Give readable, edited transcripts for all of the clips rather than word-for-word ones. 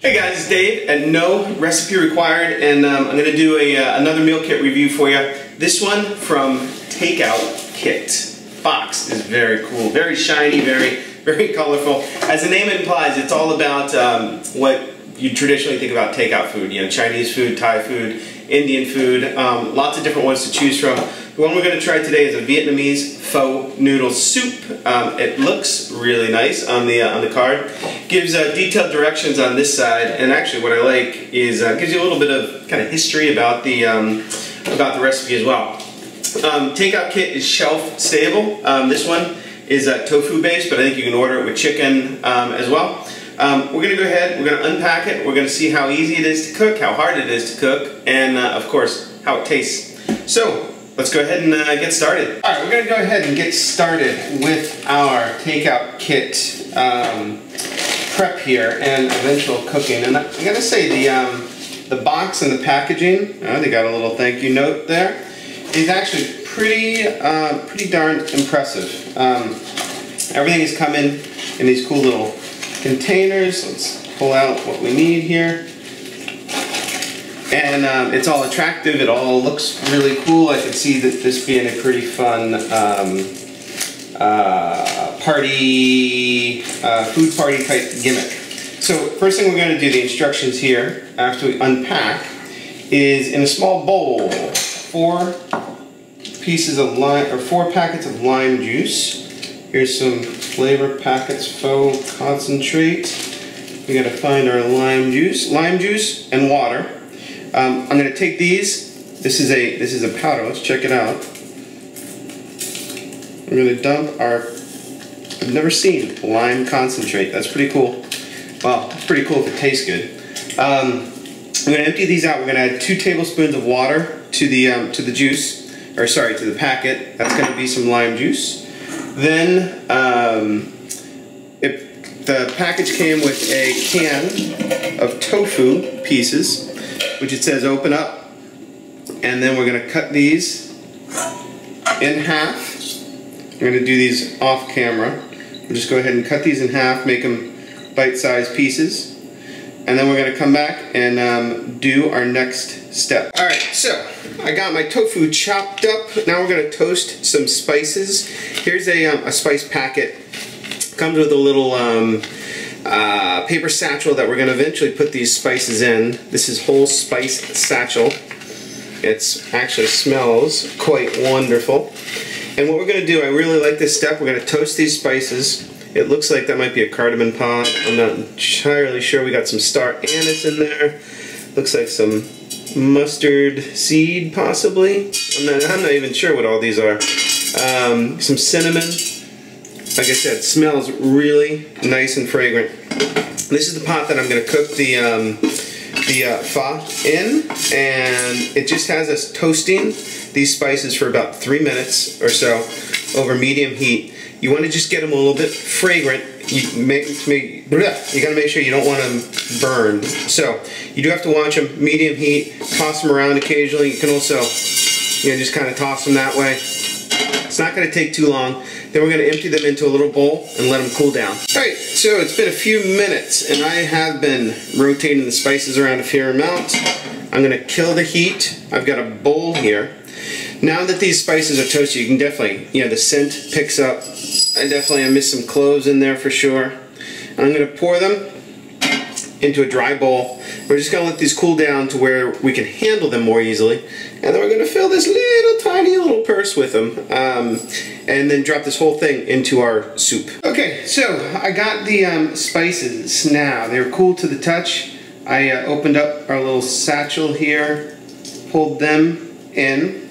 Hey guys, it's Dave at No Recipe Required, and I'm going to do another meal kit review for you. This one from Takeout Kit. Box is very cool, very shiny, very colorful. As the name implies, it's all about what you traditionally think about takeout food. You know, Chinese food, Thai food, Indian food, lots of different ones to choose from. The one we're going to try today is a Vietnamese Pho noodle soup. It looks really nice on the card. Gives detailed directions on this side, and actually what I like is gives you a little bit of kind of history about the recipe as well. Takeout Kit is shelf stable. This one is tofu based, but I think you can order it with chicken as well. We're going to go ahead, we're going to unpack it, we're going to see how easy it is to cook, how hard it is to cook, and of course, how it tastes. So, let's go ahead and get started. Alright, we're going to go ahead and get started with our Takeout Kit prep here and eventual cooking. And I'm going to say the box and the packaging, they got a little thank you note there, is actually pretty darn impressive. Everything is coming in these cool little containers. Let's pull out what we need here. And it's all attractive, it all looks really cool. I can see that this being a pretty fun food party type gimmick. So first thing we're going to do, the instructions here, after we unpack, is in a small bowl, 4 packets of lime juice. Here's some flavor packets, Pho concentrate. We got to find our lime juice and water. I'm going to take these. This is a powder. Let's check it out. I'm going to dump our. I've never seen lime concentrate. That's pretty cool. Well, it's pretty cool if it tastes good. I'm going to empty these out. We're going to add 2 tablespoons of water to the juice, or sorry, to the packet. That's going to be some lime juice. Then the package came with a can of tofu pieces, which it says open up, and then we're going to cut these in half. I'm going to do these off camera. We'll just go ahead and cut these in half, make them bite-sized pieces, and then we're going to come back and do our next step. Alright, so I got my tofu chopped up. Now we're going to toast some spices. Here's a spice packet. Comes with a little paper satchel that we're going to eventually put these spices in. This is whole spice satchel. It actually smells quite wonderful. And what we're going to do, I really like this step, we're going to toast these spices. It looks like that might be a cardamom pod. I'm not entirely sure. We got some star anise in there. Looks like some mustard seed, possibly. I'm not even sure what all these are. Some cinnamon. Like I said, it smells really nice and fragrant. This is the pot that I'm going to cook the pho in, and it just has us toasting these spices for about 3 minutes or so over medium heat. You want to just get them a little bit fragrant. You got to make sure you don't want them burned. So you do have to watch them medium heat. Toss them around occasionally. You can also, just kind of toss them that way. It's not going to take too long. Then we're going to empty them into a little bowl and let them cool down. Alright, so it's been a few minutes and I have been rotating the spices around a fair amount. I'm going to kill the heat. I've got a bowl here. Now that these spices are toasted, you can definitely, the scent picks up. I definitely have missed some cloves in there for sure. And I'm going to pour them into a dry bowl. We're just going to let these cool down to where we can handle them more easily. And then we're going to fill this tiny little purse with them. And then drop this whole thing into our soup. Okay, so I got the spices now. They're cool to the touch. I opened up our little satchel here, pulled them in,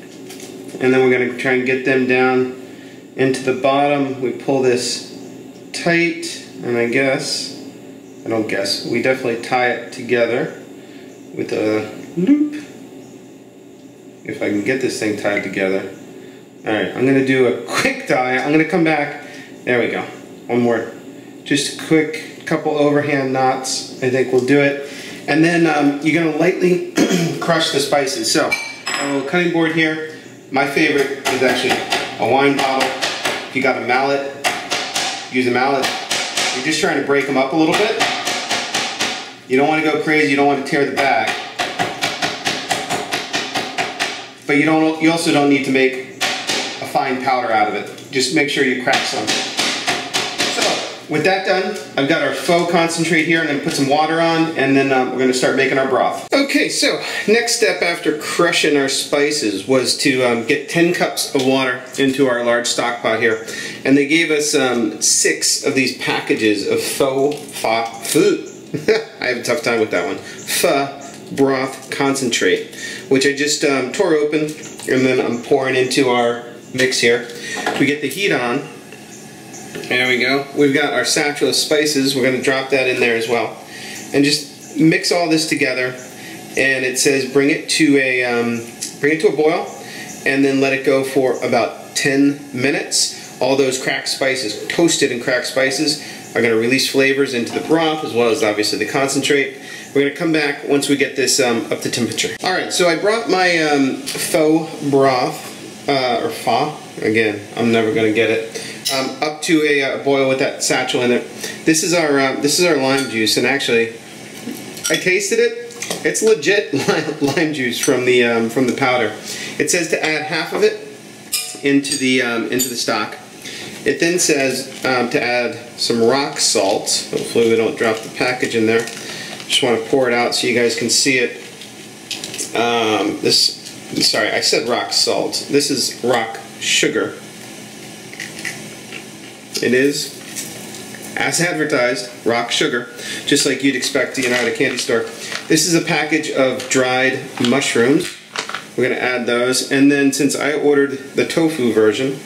and then we're going to try and get them down into the bottom. We pull this tight, and I don't guess, we definitely tie it together with a loop. If I can get this thing tied together. Alright, I'm going to do a quick tie. I'm going to come back. There we go. One more. Just a quick couple overhand knots. I think we'll do it. And then you're going to lightly crush the spices. So, a little cutting board here. My favorite is actually a wine bottle. If you got a mallet, use a mallet. You're just trying to break them up a little bit. You don't want to go crazy, you don't want to tear the bag. But you also don't need to make a fine powder out of it. Just make sure you crack some. So, with that done, I've got our pho concentrate here. I'm going to put some water on, and then we're going to start making our broth. Okay, so next step after crushing our spices was to get 10 cups of water into our large stock pot here. And they gave us 6 of these packages of pho I have a tough time with that one. Pho broth concentrate, which I just tore open, and then I'm pouring into our mix here. We get the heat on. There we go. We've got our satchel of spices. We're going to drop that in there as well, and just mix all this together. And it says bring it to a boil, and then let it go for about 10 minutes. All those cracked spices, toasted and cracked spices, are going to release flavors into the broth, as well as obviously the concentrate. We're going to come back once we get this up to temperature. Alright, so I brought my pho broth, or pho, again, I'm never going to get it, up to a boil with that satchel in it. This is our lime juice, and actually, I tasted it. It's legit lime juice from the powder. It says to add half of it into the stock. It then says to add some rock salt. Hopefully we don't drop the package in there. Just want to pour it out so you guys can see it. Sorry, I said rock salt. This is rock sugar. It is, as advertised, rock sugar, just like you'd expect at a candy store. This is a package of dried mushrooms. We're going to add those, and then since I ordered the tofu version,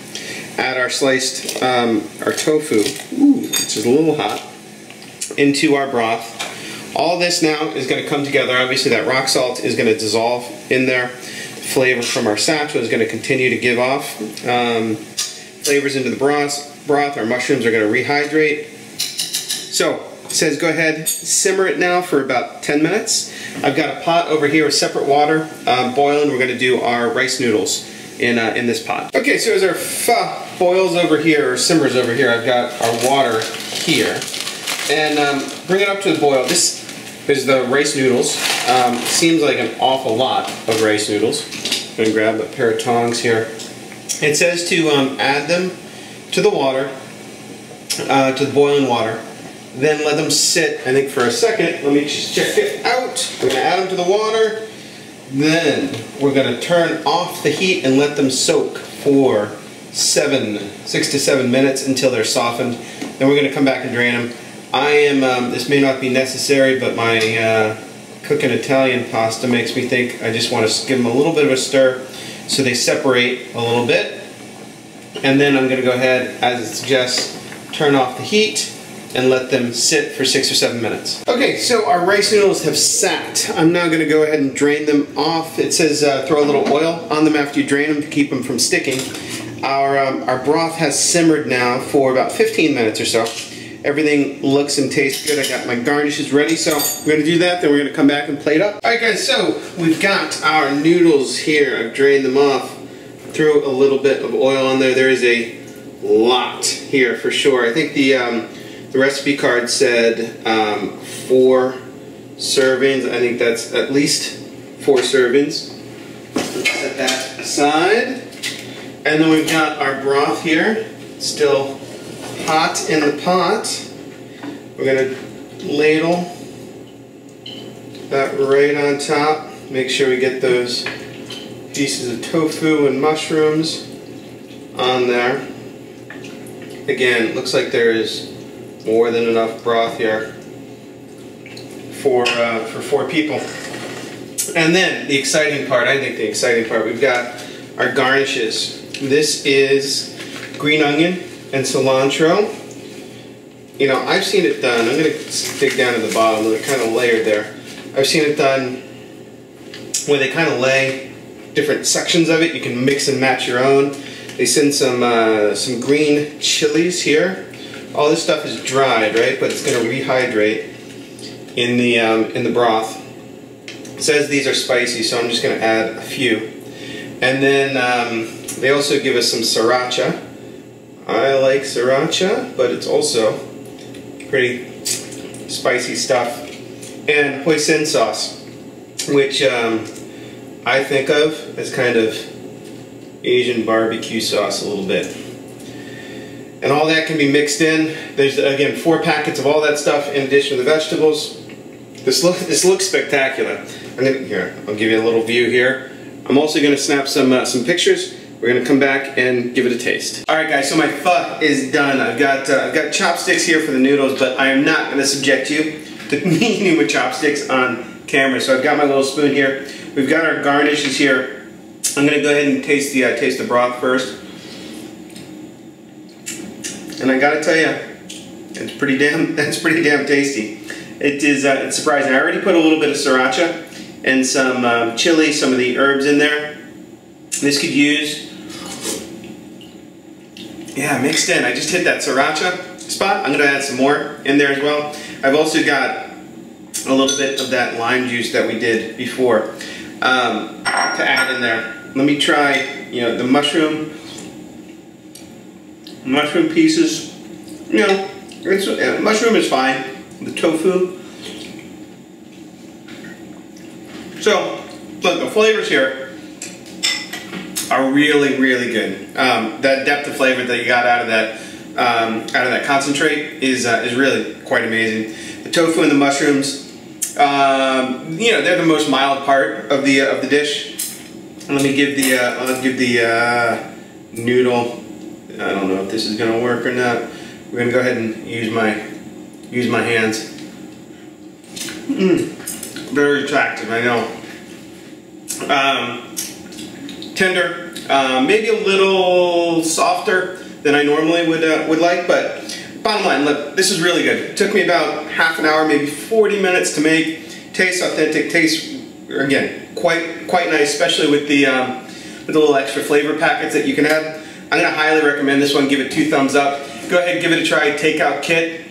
add our sliced, our tofu, which is a little hot, into our broth. All this now is going to come together. Obviously that rock salt is going to dissolve in there. Flavor from our satchel is going to continue to give off flavors into the broth. Our mushrooms are going to rehydrate. So, it says go ahead, simmer it now for about 10 minutes. I've got a pot over here with separate water boiling. We're going to do our rice noodles in this pot. Okay, so as our pho boils over here, or simmers over here, I've got our water here. And bring it up to the boil. This is the rice noodles. Seems like an awful lot of rice noodles. I'm going to grab a pair of tongs here. It says to add them to the water, to the boiling water. Then let them sit, I think, for a second. Let me just check it out. We're going to add them to the water. Then we're going to turn off the heat and let them soak for 6 to 7 minutes until they're softened. Then we're going to come back and drain them. I am, this may not be necessary, but my cooking Italian pasta makes me think I just want to give them a little bit of a stir so they separate a little bit. And then I'm going to go ahead, as it suggests, turn off the heat and let them sit for 6 or 7 minutes. Okay, so our rice noodles have sat. I'm now going to go ahead and drain them off. It says throw a little oil on them after you drain them to keep them from sticking. Our broth has simmered now for about 15 minutes or so. Everything looks and tastes good. I got my garnishes ready, so we're going to do that, then we're going to come back and plate up. Alright guys, so we've got our noodles here. I've drained them off. Threw a little bit of oil on there. There is a lot here for sure. I think the recipe card said 4 servings. I think that's at least 4 servings. Let's set that aside. And then we've got our broth here, still hot in the pot. We're going to ladle that right on top. Make sure we get those pieces of tofu and mushrooms on there. Again, looks like there is more than enough broth here for 4 people. And then the exciting part, I think the exciting part, we've got our garnishes. This is green onion and cilantro. You know, I've seen it done. I'm going to dig down to the bottom. They're kind of layered there. I've seen it done where they kind of lay different sections of it. You can mix and match your own. They send some green chilies here. All this stuff is dried, right? But it's going to rehydrate in the broth. It says these are spicy, so I'm just going to add a few. And then they also give us some sriracha. I like sriracha, but it's also pretty spicy stuff. and hoisin sauce, which I think of as kind of Asian barbecue sauce a little bit. And all that can be mixed in. There's, again, 4 packets of all that stuff in addition to the vegetables. This looks spectacular. Here, I'll give you a little view here. I'm also going to snap some pictures. We're going to come back and give it a taste. Alright guys, so my pho is done. I've got chopsticks here for the noodles, but I am not going to subject you to eating with chopsticks on camera. So I've got my little spoon here. We've got our garnishes here. I'm going to go ahead and taste the broth first. And I gotta tell you, it's pretty damn tasty. It's surprising. I already put a little bit of sriracha and some chili, some of the herbs in there. This could use, yeah, mixed in. I just hit that sriracha spot. I'm gonna add some more in there as well. I've also got a little bit of that lime juice that we did before to add in there. Let me try, the mushroom pieces. Mushroom is fine. The tofu. So, look, the flavors here are really, really good. That depth of flavor that you got out of that concentrate is really quite amazing. The tofu and the mushrooms, they're the most mild part of the dish. And let me give the noodle. I don't know if this is gonna work or not. We're gonna go ahead and use my hands. Very attractive, I know. Tender, maybe a little softer than I normally would like, but bottom line, look, this is really good. It took me about half an hour, maybe 40 minutes to make. Tastes authentic. Tastes, again, quite nice, especially with the little extra flavor packets that you can add. I'm going to highly recommend this one. Give it 2 thumbs up. Go ahead and give it a try. Takeout kit.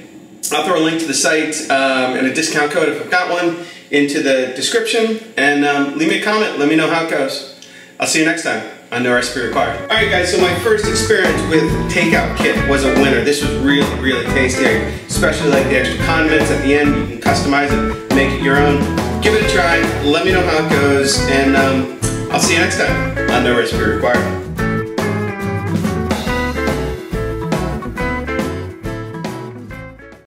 I'll throw a link to the site and a discount code if I've got one into the description. And leave me a comment. Let me know how it goes. I'll see you next time on No Recipe Required. Alright guys, so my first experience with takeout kit was a winner. This was really, really tasty. I especially like the extra condiments at the end. You can customize it, make it your own. Give it a try. Let me know how it goes. And I'll see you next time on No Recipe Required.